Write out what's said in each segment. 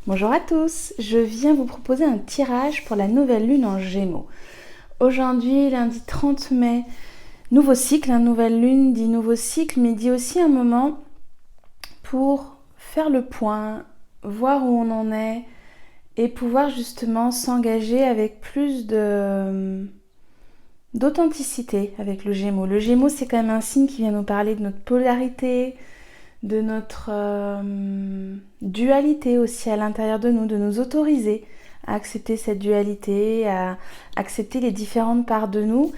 Bonjour à tous, je viens vous proposer un tirage pour la nouvelle lune en Gémeaux. Aujourd'hui, lundi 30 mai, nouveau cycle, nouvelle lune dit nouveau cycle, mais dit aussi un moment pour faire le point, voir où on en est et pouvoir justement s'engager avec plus d'authenticité avec le Gémeaux. Le Gémeaux, c'est quand même un signe qui vient nous parler de notre polarité, de notre dualité aussi à l'intérieur de nous autoriser à accepter cette dualité, à accepter les différentes parts de nous.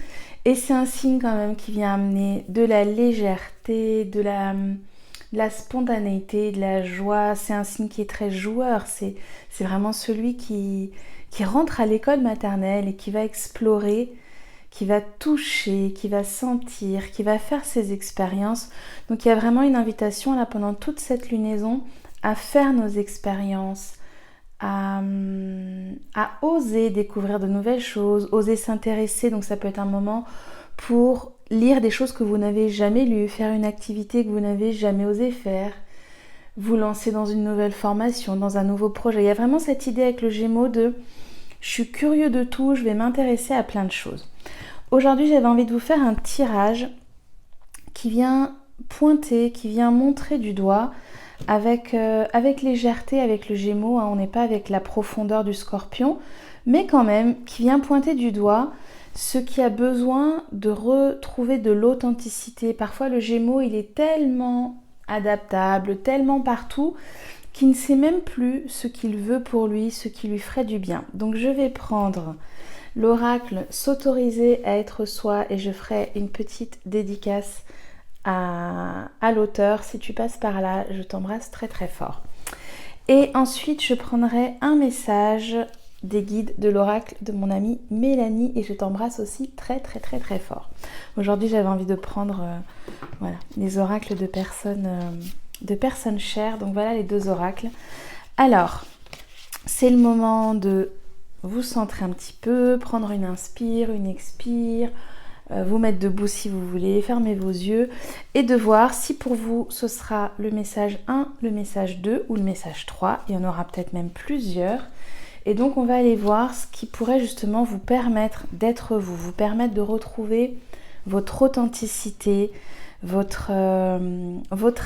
Et c'est un signe quand même qui vient amener de la légèreté, de la spontanéité, de la joie. C'est un signe qui est très joueur. C'est vraiment celui qui rentre à l'école maternelle et qui va explorer, qui va toucher, qui va sentir, qui va faire ses expériences. Donc il y a vraiment une invitation là pendant toute cette lunaison à faire nos expériences, à oser découvrir de nouvelles choses, oser s'intéresser. Donc ça peut être un moment pour lire des choses que vous n'avez jamais lues, faire une activité que vous n'avez jamais osé faire, vous lancer dans une nouvelle formation, dans un nouveau projet. Il y a vraiment cette idée avec le Gémeaux de je suis curieux de tout, je vais m'intéresser à plein de choses. Aujourd'hui, j'avais envie de vous faire un tirage qui vient pointer, qui vient montrer du doigt avec légèreté, avec le Gémeaux. On n'est pas avec la profondeur du Scorpion, mais quand même qui vient pointer du doigt ce qui a besoin de retrouver de l'authenticité. Parfois, le Gémeaux, il est tellement adaptable, tellement partout, qu'il ne sait même plus ce qu'il veut pour lui, ce qui lui ferait du bien. Donc, je vais prendre l'oracle s'autoriser à être soi et je ferai une petite dédicace à l'auteur. Si tu passes par là, je t'embrasse très très fort. Et ensuite, je prendrai un message des guides de l'oracle de mon amie Mélanie et je t'embrasse aussi très très très très fort. Aujourd'hui, j'avais envie de prendre les oracles de personnes chères. Donc voilà les deux oracles. Alors, c'est le moment de vous centrer un petit peu, prendre une inspire, une expire, vous mettre debout si vous voulez, fermez vos yeux et de voir si pour vous ce sera le message 1, le message 2 ou le message 3. Il y en aura peut-être même plusieurs. Et donc on va aller voir ce qui pourrait justement vous permettre d'être vous permettre de retrouver votre authenticité, votre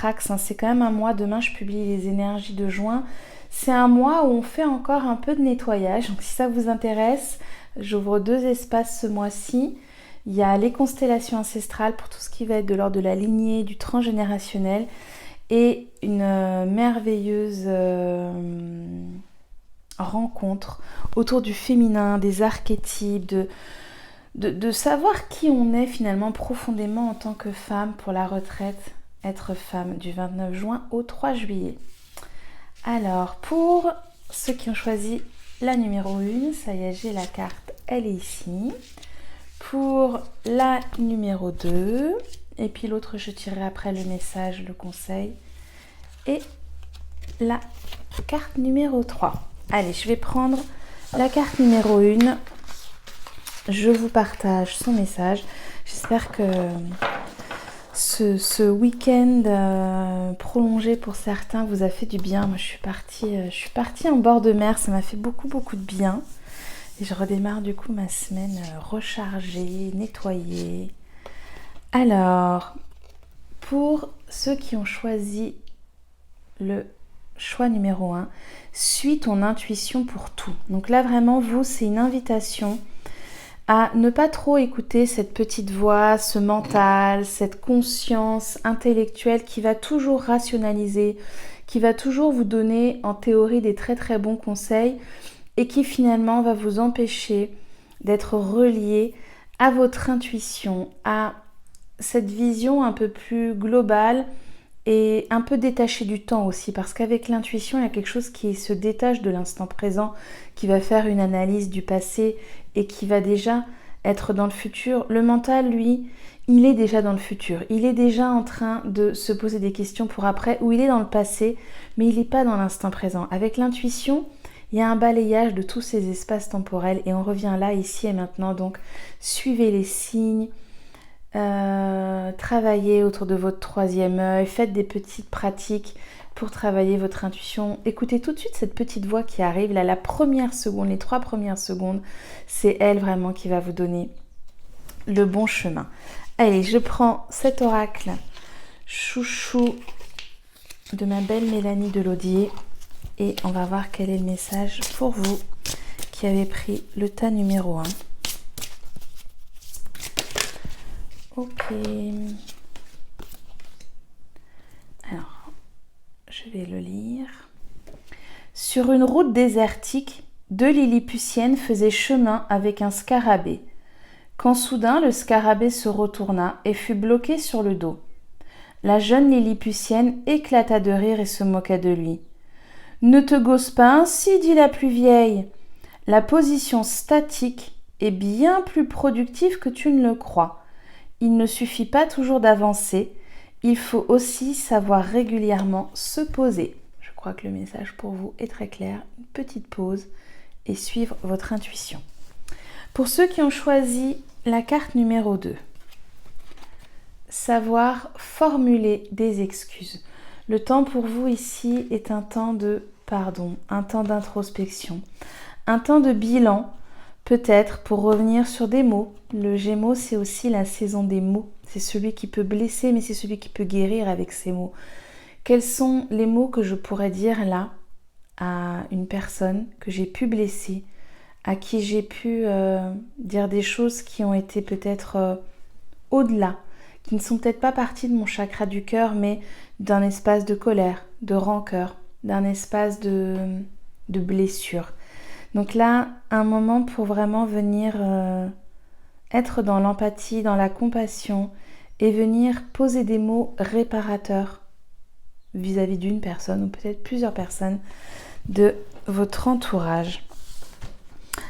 axe. C'est quand même un mois, demain je publie les énergies de juin. C'est un mois où on fait encore un peu de nettoyage. Donc si ça vous intéresse, j'ouvre 2 espaces ce mois-ci. Il y a les constellations ancestrales pour tout ce qui va être de l'ordre de la lignée, du transgénérationnel et une merveilleuse rencontre autour du féminin, des archétypes, de savoir qui on est finalement profondément en tant que femme pour la retraite, être femme du 29 juin au 3 juillet. Alors, pour ceux qui ont choisi la numéro 1, ça y est, j'ai la carte, elle est ici. Pour la numéro 2, et puis l'autre, je tirerai après le message, le conseil. Et la carte numéro 3. Allez, je vais prendre la carte numéro 1. Je vous partage son message. J'espère que ce week-end prolongé pour certains vous a fait du bien. Moi, je suis partie en bord de mer. Ça m'a fait beaucoup, beaucoup de bien. Et je redémarre du coup ma semaine rechargée, nettoyée. Alors, pour ceux qui ont choisi le choix numéro 1, suis ton intuition pour tout. Donc là, vraiment, vous, c'est une invitation à ne pas trop écouter cette petite voix, ce mental, cette conscience intellectuelle qui va toujours rationaliser, qui va toujours vous donner en théorie des très très bons conseils et qui finalement va vous empêcher d'être relié à votre intuition, à cette vision un peu plus globale et un peu détachée du temps aussi, parce qu'avec l'intuition, il y a quelque chose qui se détache de l'instant présent, qui va faire une analyse du passé et qui va déjà être dans le futur. Le mental, lui, il est déjà dans le futur. Il est déjà en train de se poser des questions pour après, ou il est dans le passé, mais il n'est pas dans l'instant présent. Avec l'intuition, il y a un balayage de tous ces espaces temporels et on revient là, ici et maintenant. Donc, suivez les signes, travaillez autour de votre troisième œil, faites des petites pratiques pour travailler votre intuition. Écoutez tout de suite cette petite voix qui arrive, là, la première seconde, les 3 premières secondes, c'est elle vraiment qui va vous donner le bon chemin. Allez, je prends cet oracle chouchou de ma belle Mélanie Delaudier et on va voir quel est le message pour vous qui avez pris le tas numéro 1. Ok. Alors, je vais le lire. Sur une route désertique, 2 Lilliputiennes faisaient chemin avec un scarabée, quand soudain le scarabée se retourna et fut bloqué sur le dos. La jeune Lilliputienne éclata de rire et se moqua de lui. « Ne te gausse pas ainsi, dit la plus vieille. La position statique est bien plus productive que tu ne le crois. Il ne suffit pas toujours d'avancer, il faut aussi savoir régulièrement se poser. » Je crois que le message pour vous est très clair. Une petite pause et suivre votre intuition. Pour ceux qui ont choisi la carte numéro 2, savoir formuler des excuses. Le temps pour vous ici est un temps de pardon, un temps d'introspection, un temps de bilan, peut-être pour revenir sur des mots. Le Gémeaux, c'est aussi la saison des mots. C'est celui qui peut blesser, mais c'est celui qui peut guérir avec ces mots. Quels sont les mots que je pourrais dire là à une personne que j'ai pu blesser, à qui j'ai pu dire des choses qui ont été peut-être au-delà, qui ne sont peut-être pas parties de mon chakra du cœur, mais d'un espace de colère, de rancœur, d'un espace de blessure. Donc là, un moment pour vraiment venir être dans l'empathie, dans la compassion et venir poser des mots réparateurs vis-à-vis d'une personne ou peut-être plusieurs personnes de votre entourage.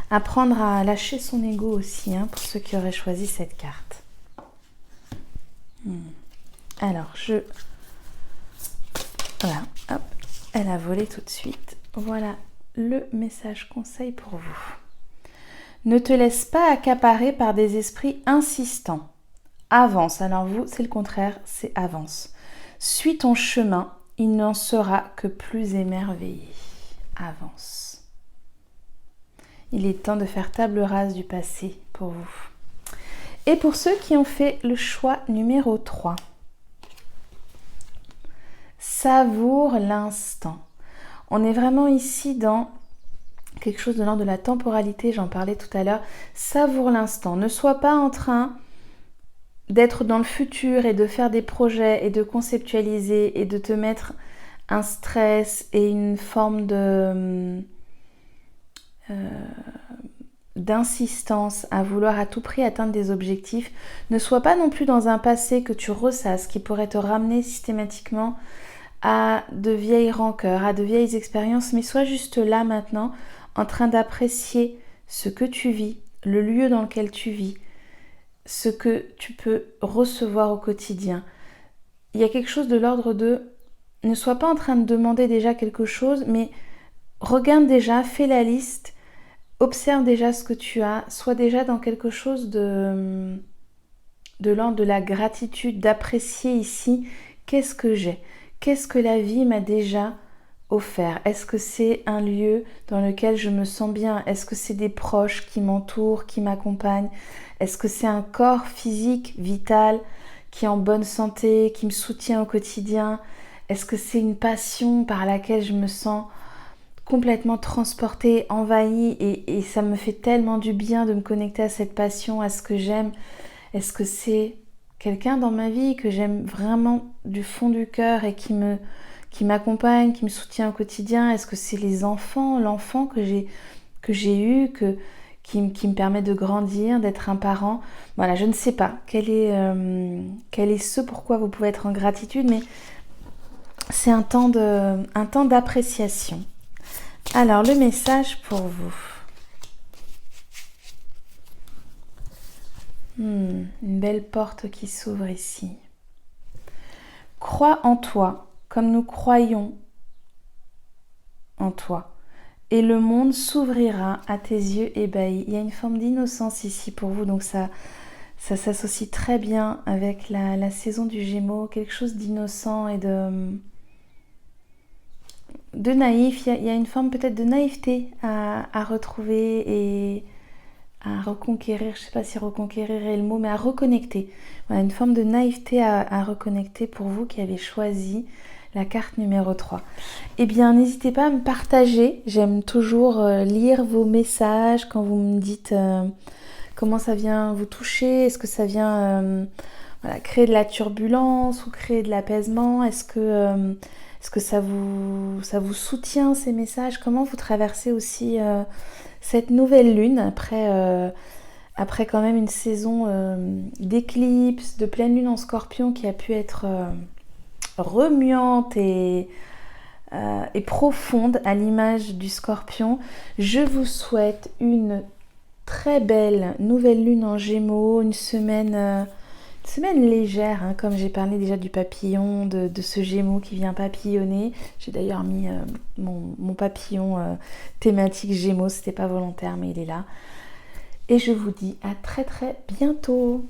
Apprendre à lâcher son ego aussi, hein, pour ceux qui auraient choisi cette carte. Alors, voilà, hop, elle a volé tout de suite. Voilà le message conseil pour vous. Ne te laisse pas accaparer par des esprits insistants. Avance. Alors vous, c'est le contraire, c'est avance. Suis ton chemin, il n'en sera que plus émerveillé. Avance. Il est temps de faire table rase du passé pour vous. Et pour ceux qui ont fait le choix numéro 3, savoure l'instant. On est vraiment ici dans quelque chose de l'ordre de la temporalité, j'en parlais tout à l'heure. Savoure l'instant. Ne sois pas en train d'être dans le futur et de faire des projets et de conceptualiser et de te mettre un stress et une forme d'insistance à vouloir à tout prix atteindre des objectifs. Ne sois pas non plus dans un passé que tu ressasses, qui pourrait te ramener systématiquement à de vieilles rancœurs, à de vieilles expériences, mais sois juste là maintenant, en train d'apprécier ce que tu vis, le lieu dans lequel tu vis, ce que tu peux recevoir au quotidien. Il y a quelque chose de l'ordre de ne sois pas en train de demander déjà quelque chose, mais regarde déjà, fais la liste, observe déjà ce que tu as, sois déjà dans quelque chose de l'ordre de la gratitude, d'apprécier ici qu'est-ce que j'ai, qu'est-ce que la vie m'a déjà offert. Est-ce que c'est un lieu dans lequel je me sens bien? Est-ce que c'est des proches qui m'entourent, qui m'accompagnent? Est-ce que c'est un corps physique, vital, qui est en bonne santé, qui me soutient au quotidien? Est-ce que c'est une passion par laquelle je me sens complètement transportée, envahie et ça me fait tellement du bien de me connecter à cette passion, à ce que j'aime? Est-ce que c'est quelqu'un dans ma vie que j'aime vraiment du fond du cœur et qui m'accompagne, qui me soutient au quotidien? Est-ce que c'est les enfants, l'enfant que j'ai eu, qui me permet de grandir, d'être un parent? Voilà, je ne sais pas quel est ce pourquoi vous pouvez être en gratitude, mais c'est un temps d'appréciation. Alors, le message pour vous. Une belle porte qui s'ouvre ici. Crois en toi comme nous croyons en toi. Et le monde s'ouvrira à tes yeux ébahis. Il y a une forme d'innocence ici pour vous, donc ça s'associe très bien avec la saison du Gémeaux, quelque chose d'innocent et de naïf, il y a une forme peut-être de naïveté à retrouver et à reconquérir, je ne sais pas si reconquérir est le mot, mais à reconnecter. Voilà, une forme de naïveté à reconnecter pour vous qui avez choisi la carte numéro 3. Eh bien, n'hésitez pas à me partager. J'aime toujours lire vos messages quand vous me dites comment ça vient vous toucher. Est-ce que ça vient créer de la turbulence ou créer de l'apaisement? Est-ce que ça vous soutient ces messages? Comment vous traversez aussi cette nouvelle lune après quand même une saison d'éclipse, de pleine lune en Scorpion qui a pu être remuante et profonde à l'image du Scorpion. Je vous souhaite une très belle nouvelle lune en Gémeaux, une semaine légère, hein, comme j'ai parlé déjà du papillon, de ce Gémeaux qui vient papillonner. J'ai d'ailleurs mis mon papillon thématique Gémeaux, c'était pas volontaire mais il est là. Et je vous dis à très très bientôt.